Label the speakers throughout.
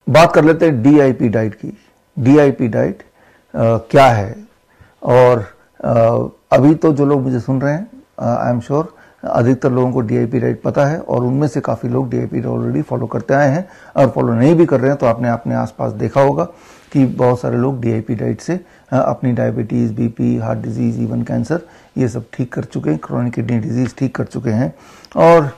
Speaker 1: बात कर लेते हैं डीआईपी डाइट की। डीआईपी डाइट क्या है? और अभी तो जो लोग मुझे सुन रहे हैं, आई एम श्योर अधिकतर लोगों को डीआईपी डाइट पता है और उनमें से काफ़ी लोग डीआईपी डाइट ऑलरेडी फॉलो करते आए हैं, और फॉलो नहीं भी कर रहे हैं तो आपने अपने आसपास देखा होगा कि बहुत सारे लोग डीआईपी डाइट से अपनी diabetes, BP, heart disease, even cancer, ये सब ठीक कर चुके हैं, क्रोनिक किडनी डिजीज़ ठीक कर चुके हैं। और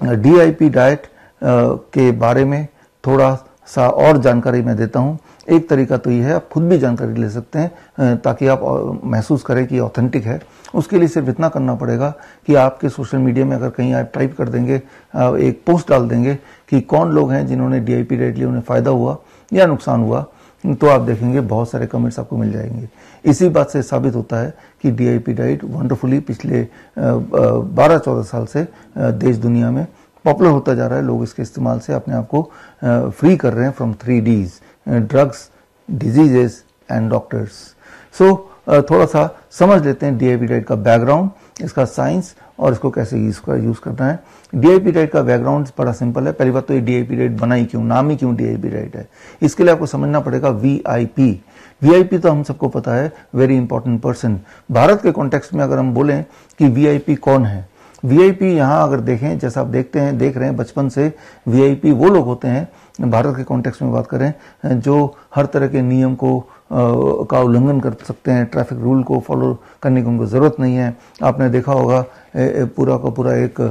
Speaker 1: डीआईपी डाइट के बारे में थोड़ा सा और जानकारी मैं देता हूँ। एक तरीका तो ये है, आप खुद भी जानकारी ले सकते हैं ताकि आप महसूस करें कि ऑथेंटिक है। उसके लिए सिर्फ इतना करना पड़ेगा कि आपके सोशल मीडिया में अगर कहीं आप टाइप कर देंगे, एक पोस्ट डाल देंगे कि कौन लोग हैं जिन्होंने डीआईपी डाइट लिया, उन्हें फ़ायदा हुआ या नुकसान हुआ, तो आप देखेंगे बहुत सारे कमेंट्स आपको मिल जाएंगे। इसी बात से साबित होता है कि डीआईपी डाइट वंडरफुली पिछले 12-14 साल से देश दुनिया में पॉपुलर होता जा रहा है। लोग इसके इस्तेमाल से अपने आप को फ्री कर रहे हैं from 3Ds, drugs, diseases and doctors. So थोड़ा सा समझ लेते हैं डीआईपी डाइट का बैकग्राउंड, इसका साइंस और इसको कैसे यूज करना है। डीआईपी डाइट का बैकग्राउंड बड़ा सिंपल है। पहली बात तो ये डीआईपी डाइट बनाई क्यों, नाम ही क्यों डीआईपी डाइट है, इसके लिए आपको समझना पड़ेगा वीआईपी। वीआईपी तो हम सबको पता है, वेरी इंपॉर्टेंट पर्सन। भारत के कॉन्टेक्स्ट में अगर हम बोलें कि वीआईपी कौन है, वीआईपी यहाँ अगर देखें, जैसा आप देख रहे हैं बचपन से, वीआईपी वो लोग होते हैं, भारत के कॉन्टेक्स्ट में बात करें, जो हर तरह के नियम को का उल्लंघन कर सकते हैं, ट्रैफिक रूल को फॉलो करने की उनको ज़रूरत नहीं है। आपने देखा होगा पूरा का पूरा एक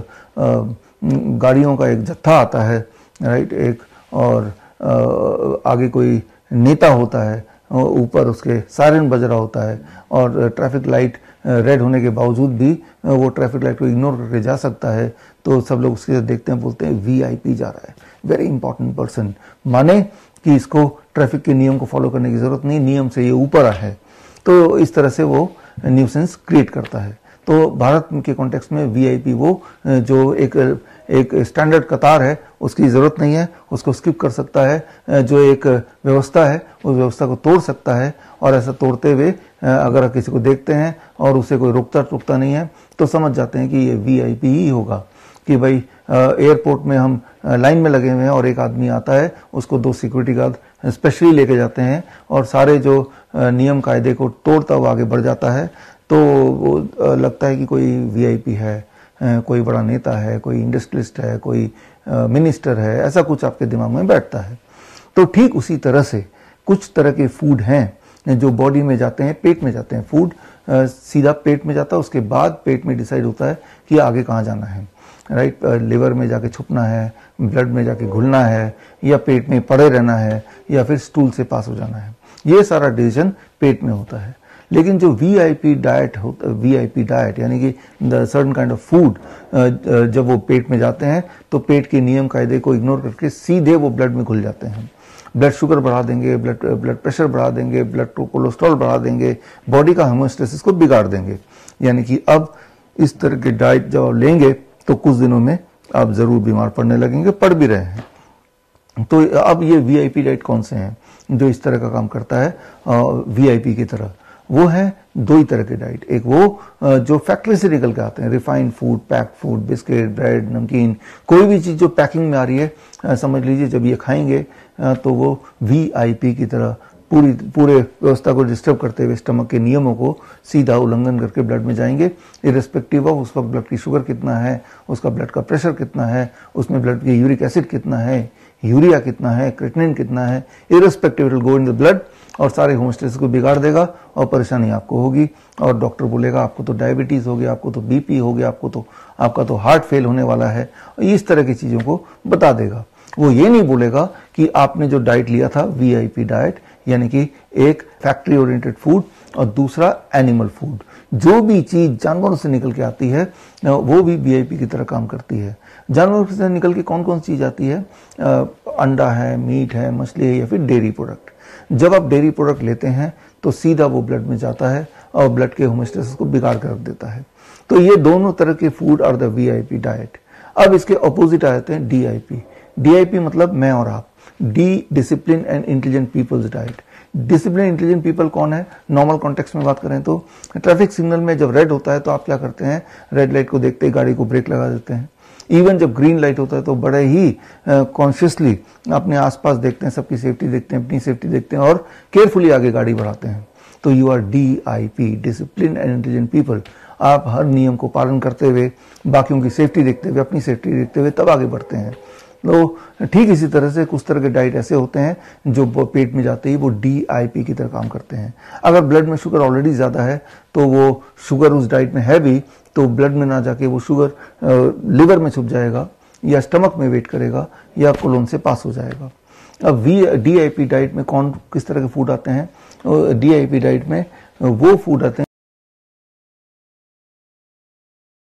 Speaker 1: गाड़ियों का एक जत्था आता है, राइट, एक और आगे कोई नेता होता है, ऊपर उसके सायरन बज रहा होता है, और ट्रैफिक लाइट रेड होने के बावजूद भी वो ट्रैफिक लाइट को इग्नोर करके जा सकता है। तो सब लोग उसके देखते हैं, बोलते हैं वीआईपी जा रहा है, वेरी इंपॉर्टेंट पर्सन, माने कि इसको ट्रैफिक के नियम को फॉलो करने की जरूरत नहीं, नियम से ये ऊपर है। तो इस तरह से वो न्यूसेंस क्रिएट करता है। तो भारत के कॉन्टेक्स्ट में वीआईपी वो जो एक स्टैंडर्ड कतार है, उसकी ज़रूरत नहीं है, उसको स्किप कर सकता है। जो एक व्यवस्था है, उस व्यवस्था को तोड़ सकता है, और ऐसा तोड़ते हुए अगर किसी को देखते हैं और उसे कोई रोकता नहीं है, तो समझ जाते हैं कि ये वीआईपी ही होगा। कि भाई एयरपोर्ट में हम लाइन में लगे हुए हैं और एक आदमी आता है, उसको 2 सिक्योरिटी गार्ड स्पेशली लेके जाते हैं, और सारे जो नियम कायदे को तोड़ता हुआ आगे बढ़ जाता है, तो वो लगता है कि कोई वीआईपी है, कोई बड़ा नेता है, कोई इंडस्ट्रियलिस्ट है, कोई मिनिस्टर है, ऐसा कुछ आपके दिमाग में बैठता है। तो ठीक उसी तरह से कुछ तरह के फूड हैं जो बॉडी में जाते हैं, पेट में जाते हैं। फूड सीधा पेट में जाता है, उसके बाद पेट में डिसाइड होता है कि आगे कहाँ जाना है, राइट। लिवर में जाके छुपना है, ब्लड में जाके घुलना है, या पेट में पड़े रहना है, या फिर स्टूल से पास हो जाना है। ये सारा डिसीजन पेट में होता है। लेकिन जो वीआईपी डाइट यानी कि सर्टेन काइंड ऑफ फूड, जब वो पेट में जाते हैं तो पेट के नियम कायदे को इग्नोर करके सीधे वो ब्लड में घुल जाते हैं। ब्लड शुगर बढ़ा देंगे, ब्लड प्रेशर बढ़ा देंगे, ब्लड कोलेस्ट्रॉल बढ़ा देंगे, बॉडी का होमोस्टेसिस को बिगाड़ देंगे। यानी कि अब इस तरह की डाइट जब आप लेंगे तो कुछ दिनों में आप जरूर बीमार पड़ने लगेंगे, पड़ भी रहे हैं। तो अब ये वीआईपी डाइट कौन से हैं जो इस तरह का काम करता है वीआईपी की तरह? वो है 2 ही तरह के डाइट। एक वो जो फैक्ट्री से निकल के आते हैं, refined food, packed food, biscuit, bread, नमकीन, कोई भी चीज़ जो पैकिंग में आ रही है, समझ लीजिए जब ये खाएंगे तो वो वीआईपी की तरह पूरे व्यवस्था को डिस्टर्ब करते हुए स्टमक के नियमों को सीधा उल्लंघन करके ब्लड में जाएंगे, इरेस्पेक्टिव ऑफ उस वक्त ब्लड की शुगर कितना है, उसका ब्लड का प्रेशर कितना है, उसमें ब्लड की यूरिक एसिड कितना है, यूरिया कितना है, क्रिएटिनिन कितना है, irrespective it will go in the blood और सारे होमोस्टेसिस को बिगाड़ देगा और परेशानी आपको होगी। और डॉक्टर बोलेगा आपको तो डायबिटीज़ हो गया, आपको तो बीपी हो गया, आपका तो हार्ट फेल होने वाला है, इस तरह की चीज़ों को बता देगा। वो ये नहीं बोलेगा कि आपने जो डाइट लिया था वीआईपी डाइट, यानी कि एक फैक्ट्री ओरिएंटेड फूड और दूसरा एनिमल फूड, जो भी चीज जानवरों से निकल के आती है वो भी वीआईपी की तरह काम करती है। जानवरों से निकल के कौन कौन सी चीज आती है? अंडा है, मीट है, मछली है, या फिर डेयरी प्रोडक्ट। जब आप डेयरी प्रोडक्ट लेते हैं तो सीधा वो ब्लड में जाता है और ब्लड के होमोस्टेसिस को बिगाड़ कर रख देता है। तो ये दोनों तरह के food are the VIP diet. अब इसके अपोजिट आ जाते हैं डीआईपी। डीआईपी मतलब मैं और आप, the discipline and intelligent peoples diet. Discipline intelligent people कौन है? नॉर्मल कॉन्टेक्स्ट में बात करें तो ट्रैफिक सिग्नल में जब रेड होता है तो आप क्या करते हैं? रेड लाइट को देखते ही गाड़ी को ब्रेक लगा देते हैं। इवन जब ग्रीन लाइट होता है तो बड़े ही कॉन्शियसली अपने आसपास देखते हैं, सबकी सेफ्टी देखते हैं, अपनी सेफ्टी देखते हैं और केयरफुली आगे गाड़ी बढ़ाते हैं। तो you are DIP, discipline and intelligent people. आप हर नियम को पालन करते हुए, बाकियों की सेफ्टी देखते हुए, अपनी सेफ्टी देखते हुए तब आगे बढ़ते हैं। तो ठीक इसी तरह से कुछ तरह के डाइट ऐसे होते हैं जो पेट में जाते ही वो DIP की तरह काम करते हैं। अगर ब्लड में शुगर ऑलरेडी ज़्यादा है तो वो शुगर उस डाइट में है भी तो ब्लड में ना जाके वो शुगर लिवर में छुप जाएगा या स्टमक में वेट करेगा या कोलोन से पास हो जाएगा। अब DIP डाइट में किस तरह के फूड आते हैं? DIP डाइट में वो फूड आते हैं